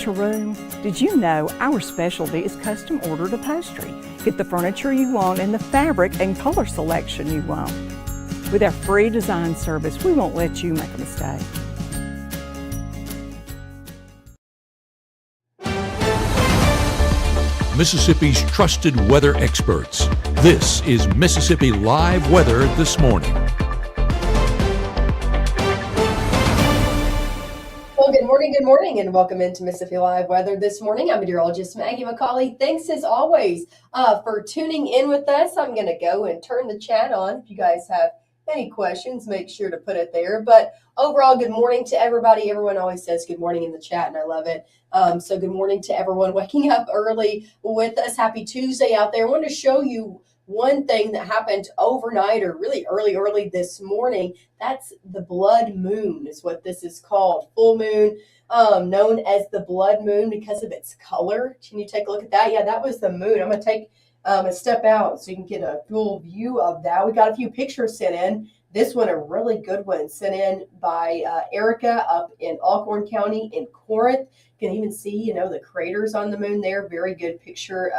furniture room? Did you know our specialty is custom ordered upholstery? Get the furniture you want and the fabric and color selection you want. With our free design service, we won't let you make a mistake. Mississippi's trusted weather experts. This is Mississippi Live Weather This Morning. Well, good morning, and welcome into Mississippi Live Weather This Morning. I'm meteorologist Maggie McCauley. Thanks as always for tuning in with us. I'm going to go and turn the chat on. If you guys have any questions, make sure to put it there. But overall, good morning to everybody. Everyone always says good morning in the chat, and I love it. So good morning to everyone waking up early with us. Happy Tuesday out there. I want to show you one thing that happened overnight or really early this morning. That's the blood moon is what this is called. Full moon, known as the blood moon because of its color. Can you take a look at that? Yeah, that was the moon. I'm going to take a step out so you can get a full view of that. We got a few pictures sent in. This one, a really good one, sent in by Erica up in Alcorn County in Corinth. You can even see, the craters on the moon there. Very good picture.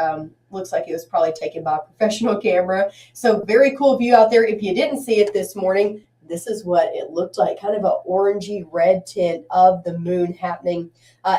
Looks like it was probably taken by a professional camera. So very cool view out there. If you didn't see it this morning, this is what it looked like, kind of an orangey red tint of the moon happening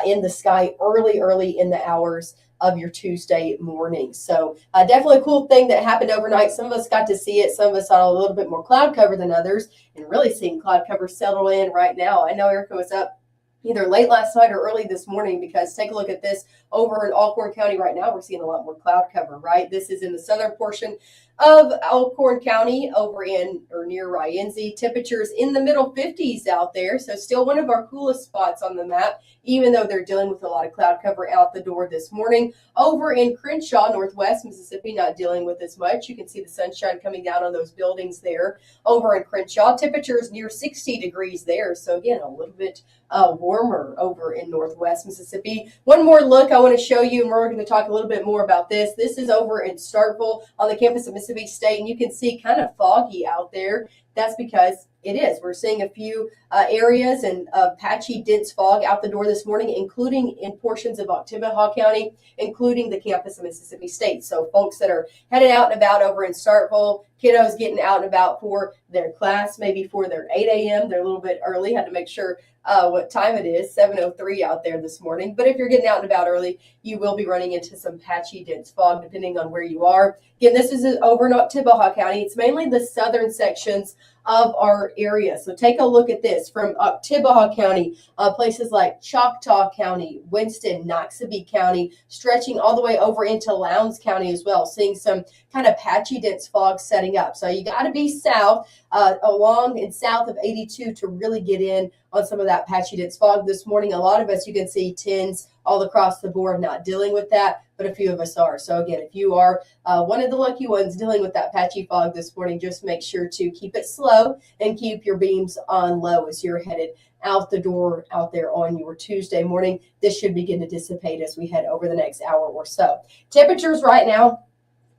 in the sky early in the hours of your Tuesday morning. So definitely a cool thing that happened overnight. Some of us got to see it. Some of us saw a little bit more cloud cover than others, and really seeing cloud cover settle in right now. I know Erica was up either late last night or early this morning, because take a look at this over in Alcorn County right now. We're seeing a lot more cloud cover, right? This is in the southern portion of Alcorn County over in or near Rienzi. Temperatures in the middle 50s out there. So still one of our coolest spots on the map, even though they're dealing with a lot of cloud cover out the door this morning. Over in Crenshaw, northwest Mississippi, not dealing with as much. You can see the sunshine coming down on those buildings there. Over in Crenshaw, temperatures near 60 degrees there. So again, a little bit warmer over in northwest Mississippi. One more look I want to show you, and we're going to talk a little bit more about this. This is over in Starkville on the campus of Mississippi State, and you can see kind of foggy out there. That's because it is. We're seeing a few areas and patchy, dense fog out the door this morning, including in portions of Oktibbeha County, including the campus of Mississippi State. So folks that are headed out and about over in Starkville, kiddos getting out and about for their class, maybe for their 8 a.m. They're a little bit early. Had to make sure what time it is, 7:03 out there this morning. But if you're getting out and about early, you will be running into some patchy, dense fog, depending on where you are. Again, this is over in Oktibbeha County. It's mainly the southern sections of our area. So take a look at this from Oktibbeha County, places like Choctaw County, Winston, Noxubee County, stretching all the way over into Lowndes County as well, seeing some kind of patchy dense fog setting up. So you got to be south, along and south of 82 to really get in on some of that patchy dense fog this morning. A lot of us, you can see 10s all across the board, not dealing with that, but a few of us are. So again, if you are one of the lucky ones dealing with that patchy fog this morning, just make sure to keep it slow and keep your beams on low as you're headed out the door out there on your Tuesday morning. This should begin to dissipate as we head over the next hour or so. Temperatures right now,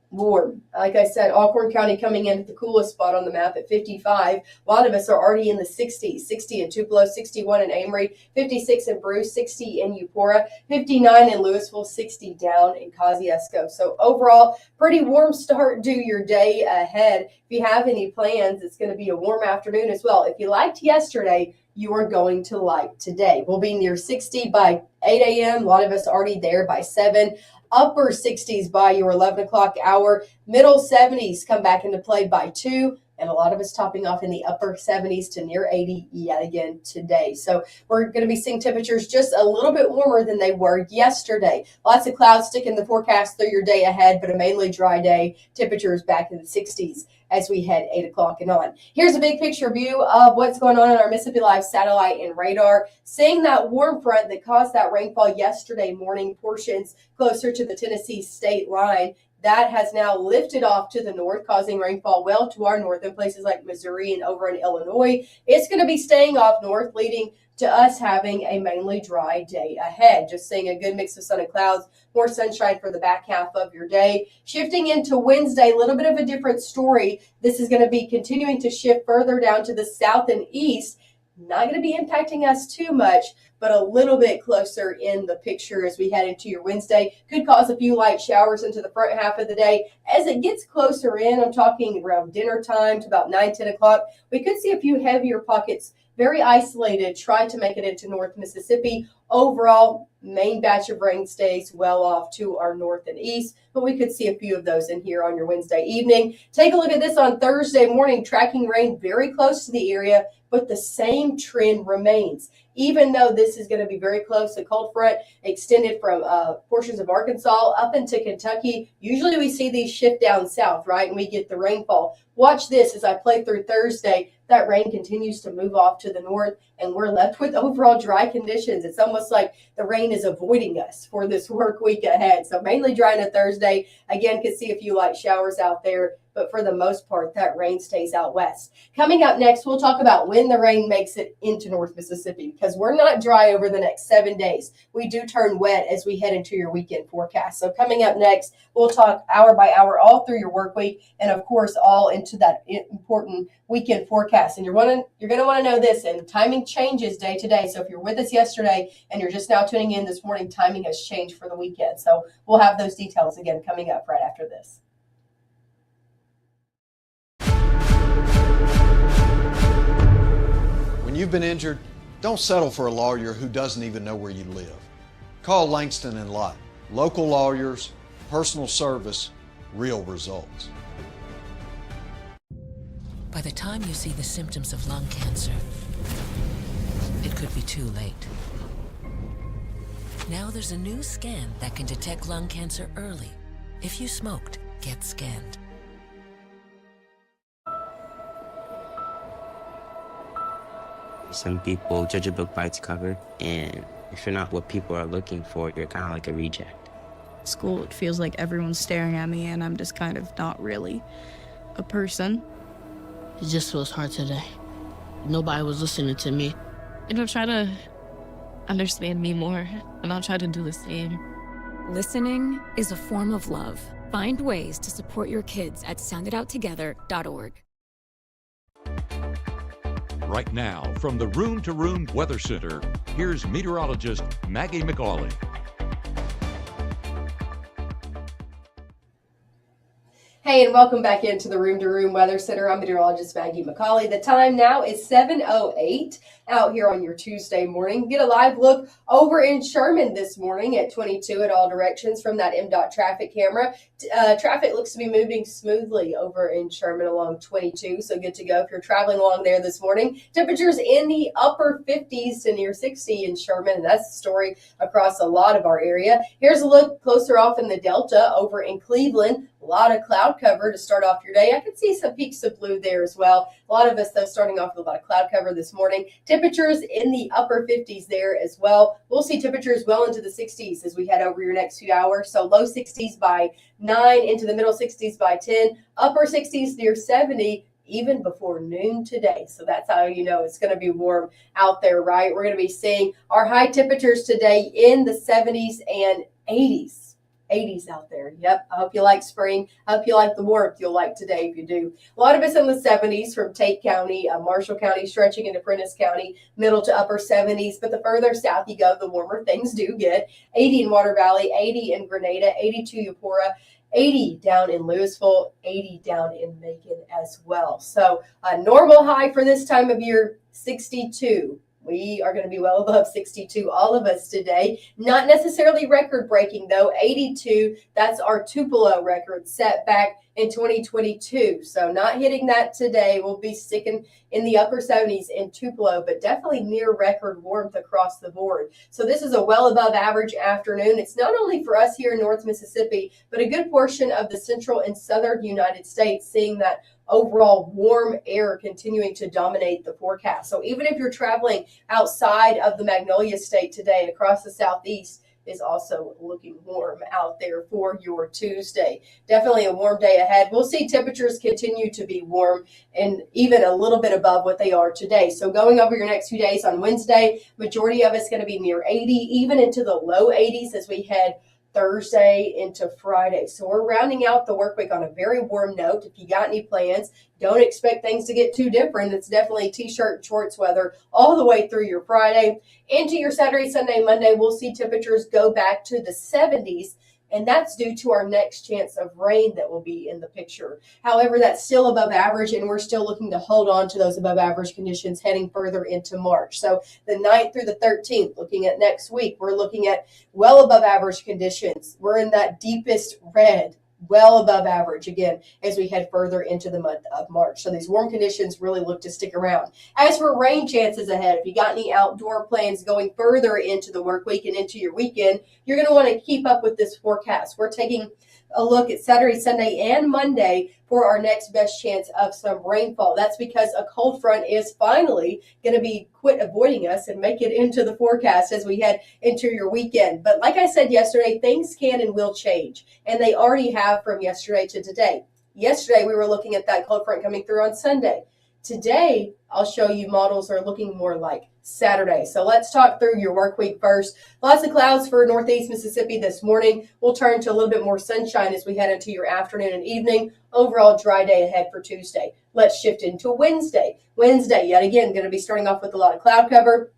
warm. Like I said, Alcorn County coming in at the coolest spot on the map at 55. A lot of us are already in the 60s, 60 in Tupelo, 61 in Amory, 56 in Bruce, 60 in Eupora, 59 in Louisville, 60 down in Kosciuszko. So overall, pretty warm start to your day ahead. If you have any plans, it's going to be a warm afternoon as well. If you liked yesterday, you are going to like today. We'll be near 60 by 8 a.m. A lot of us already there by 7. Upper 60s by your 11 o'clock hour. Middle 70s come back into play by 2. And a lot of us topping off in the upper 70s to near 80 yet again today. So we're going to be seeing temperatures just a little bit warmer than they were yesterday. Lots of clouds stick in the forecast through your day ahead, but a mainly dry day. Temperatures back in the 60s as we head 8 o'clock and on. Here's a big picture view of what's going on in our Mississippi Live satellite and radar. Seeing that warm front that caused that rainfall yesterday morning, portions closer to the Tennessee state line, that has now lifted off to the north, causing rainfall well to our north in places like Missouri and over in Illinois. It's going to be staying off north, leading to us having a mainly dry day ahead. Just seeing a good mix of sun and clouds, more sunshine for the back half of your day. Shifting into Wednesday, a little bit of a different story. This is going to be continuing to shift further down to the south and east. not going to be impacting us too much, but a little bit closer in the picture as we head into your Wednesday. Could cause a few light showers into the front half of the day. As it gets closer in, I'm talking around dinner time to about 9, 10 o'clock, we could see a few heavier pockets, very isolated, try to make it into North Mississippi. Overall, main batch of rain stays well off to our north and east, but we could see a few of those in here on your Wednesday evening. Take a look at this on Thursday morning, tracking rain very close to the area, but the same trend remains. Even though this is going to be very close, a cold front extended from portions of Arkansas up into Kentucky. Usually we see these shift down south, right? And we get the rainfall. Watch this as I play through Thursday. That rain continues to move off to the north, and we're left with overall dry conditions. It's almost like the rain is avoiding us for this work week ahead. So mainly dry on a Thursday. Again, could see a few light showers out there, but for the most part, that rain stays out west. Coming up next, we'll talk about when the rain makes it into North Mississippi, because we're not dry over the next 7 days. We do turn wet as we head into your weekend forecast. So coming up next, we'll talk hour by hour all through your work week, and of course, all into that important weekend forecast. And you're going to want to know this, and timing changes day to day. So if you're with us yesterday and you're just now tuning in this morning, timing has changed for the weekend. So we'll have those details again coming up right after this. When you've been injured, don't settle for a lawyer who doesn't even know where you live. Call Langston and Lott. Local lawyers, personal service, real results. By the time you see the symptoms of lung cancer, it could be too late. Now there's a new scan that can detect lung cancer early. If you smoked, get scanned. Some people judge a book by its cover, and if you're not what people are looking for, you're kind of like a reject. School, it feels like everyone's staring at me, and I'm just kind of not really a person. It just feels hard today. Nobody was listening to me. It'll try to understand me more, and I'll try to do the same. Listening is a form of love. Find ways to support your kids at sounditouttogether.org. Right now, from the Room to Room Weather Center, here's meteorologist Maggye McCauley. Hey, and welcome back into the Room to Room Weather Center. I'm meteorologist Maggye McCauley. The time now is 7:08 out here on your Tuesday morning. Get a live look over in Sherman this morning at 22 at all directions from that MDOT traffic camera. Traffic looks to be moving smoothly over in Sherman along 22, so good to go if you're traveling along there this morning. Temperatures in the upper 50s to near 60 in Sherman, and that's the story across a lot of our area. Here's a look closer off in the Delta over in Cleveland. A lot of cloud cover to start off your day. I can see some peaks of blue there as well. A lot of us, though, starting off with a lot of cloud cover this morning. Temperatures in the upper 50s there as well. We'll see temperatures well into the 60s as we head over your next few hours. So low 60s by 9, into the middle 60s by 10, upper 60s near 70, even before noon today. So that's how you know it's going to be warm out there, right? We're going to be seeing our high temperatures today in the 70s and 80s. 80s out there. Yep. I hope you like spring. I hope you like the warmth you'll like today if you do. A lot of us in the 70s from Tate County, Marshall County, stretching into Prentice County, middle to upper 70s. But the further south you go, the warmer things do get. 80 in Water Valley, 80 in Grenada, 82 Eupora, 80 down in Louisville, 80 down in Macon as well. So a normal high for this time of year, 62. We are going to be well above 62, all of us today. Not necessarily record-breaking, though. 82, that's our Tupelo record set back in 2022. So not hitting that today. We'll be sticking in the upper 70s in Tupelo, but definitely near record warmth across the board. So this is a well above average afternoon. It's not only for us here in North Mississippi, but a good portion of the central and southern United States, seeing that overall warm air continuing to dominate the forecast. So even if you're traveling outside of the Magnolia State today, across the southeast is also looking warm out there for your Tuesday. Definitely a warm day ahead. We'll see temperatures continue to be warm and even a little bit above what they are today. So going over your next few days on Wednesday, majority of it's going to be near 80, even into the low 80s as we head Thursday into Friday. So we're rounding out the work week on a very warm note. If you got any plans, don't expect things to get too different. It's definitely t-shirt and shorts weather all the way through your Friday. Into your Saturday, Sunday, Monday, we'll see temperatures go back to the 70s. And that's due to our next chance of rain that will be in the picture. However, that's still above average, and we're still looking to hold on to those above average conditions heading further into March. So the 9th through the 13th, looking at next week, we're looking at well above average conditions. We're in that deepest red, well above average again as we head further into the month of March. So these warm conditions really look to stick around. As for rain chances ahead, if you got any outdoor plans going further into the work week and into your weekend, you're going to want to keep up with this forecast. We're taking a look at Saturday, Sunday, and Monday for our next best chance of some rainfall. That's because a cold front is finally going to be quit avoiding us and make it into the forecast as we head into your weekend. But like I said yesterday, things can and will change, and they already have from yesterday to today. Yesterday, we were looking at that cold front coming through on Sunday. Today, I'll show you models are looking more like Saturday. So let's talk through your work week first. Lots of clouds for Northeast Mississippi this morning. We'll turn to a little bit more sunshine as we head into your afternoon and evening. Overall dry day ahead for Tuesday. Let's shift into Wednesday. Wednesday, yet again, going to be starting off with a lot of cloud cover.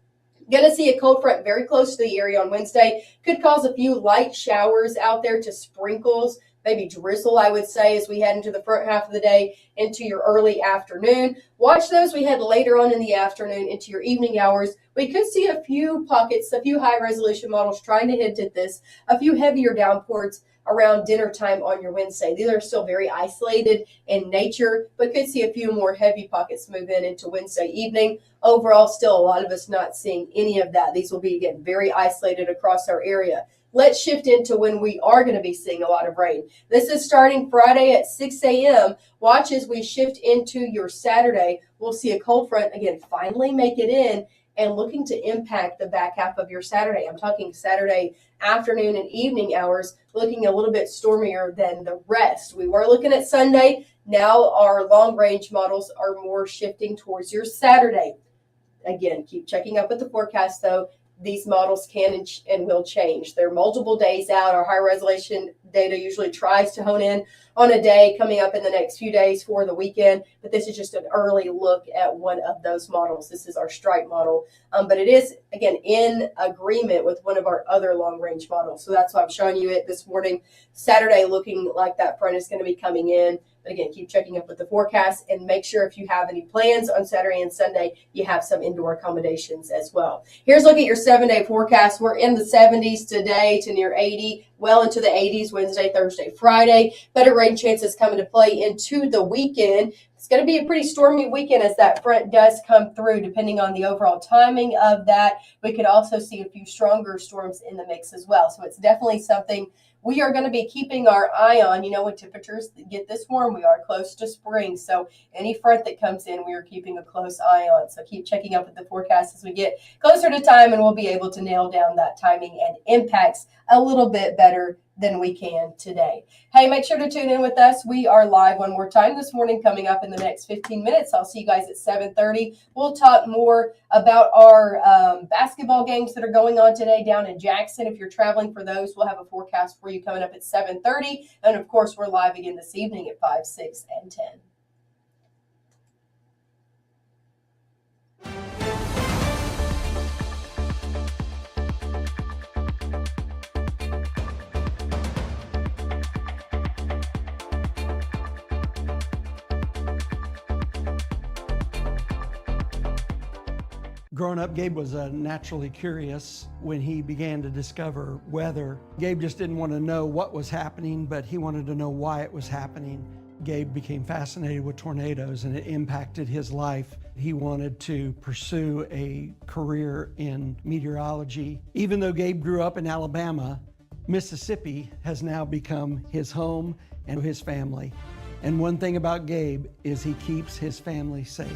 Going to see a cold front very close to the area on Wednesday. Could cause a few light showers out there to sprinkles, maybe drizzle, I would say, as we head into the front half of the day into your early afternoon. Watch those we head later on in the afternoon into your evening hours. We could see a few pockets, a few high-resolution models trying to hint at this, a few heavier downpours around dinner time on your Wednesday. These are still very isolated in nature, but could see a few more heavy pockets move in into Wednesday evening. Overall, still a lot of us not seeing any of that. These will be, again, very isolated across our area. Let's shift into when we are going to be seeing a lot of rain. This is starting Friday at 6 a.m. Watch as we shift into your Saturday. We'll see a cold front, again, finally make it in and looking to impact the back half of your Saturday. I'm talking Saturday afternoon and evening hours, looking a little bit stormier than the rest. We were looking at Sunday. Now our long-range models are more shifting towards your Saturday. Again, keep checking up with the forecast, though. These models can and will change. They're multiple days out. Our high resolution data usually tries to hone in on a day coming up in the next few days for the weekend, but this is just an early look at one of those models. This is our stripe model, but it is, again, in agreement with one of our other long-range models. So that's why I'm showing you it this morning. Saturday looking like that front is going to be coming in. But again, keep checking up with the forecast and make sure if you have any plans on Saturday and Sunday, you have some indoor accommodations as well. Here's a look at your 7-day forecast. We're in the 70s today to near 80, well into the 80s Wednesday, Thursday, Friday. Better rain chances come into play into the weekend. It's going to be a pretty stormy weekend as that front does come through, depending on the overall timing of that. We could also see a few stronger storms in the mix as well. So it's definitely something we are going to be keeping our eye on. You know, when temperatures get this warm, we are close to spring. So any front that comes in, we are keeping a close eye on. So keep checking up with the forecast as we get closer to time, and we'll be able to nail down that timing and impacts a little bit better than we can today. Hey, make sure to tune in with us. We are live one more time this morning coming up in the next 15 minutes. I'll see you guys at 7:30. We'll talk more about our basketball games that are going on today down in Jackson. If you're traveling for those, we'll have a forecast for you coming up at 7:30. And of course, we're live again this evening at 5, 6, and 10. Growing up, Gabe was naturally curious. When he began to discover weather, Gabe just didn't want to know what was happening, but he wanted to know why it was happening. Gabe became fascinated with tornadoes, and it impacted his life. He wanted to pursue a career in meteorology. Even though Gabe grew up in Alabama, Mississippi has now become his home and his family. And one thing about Gabe is he keeps his family safe.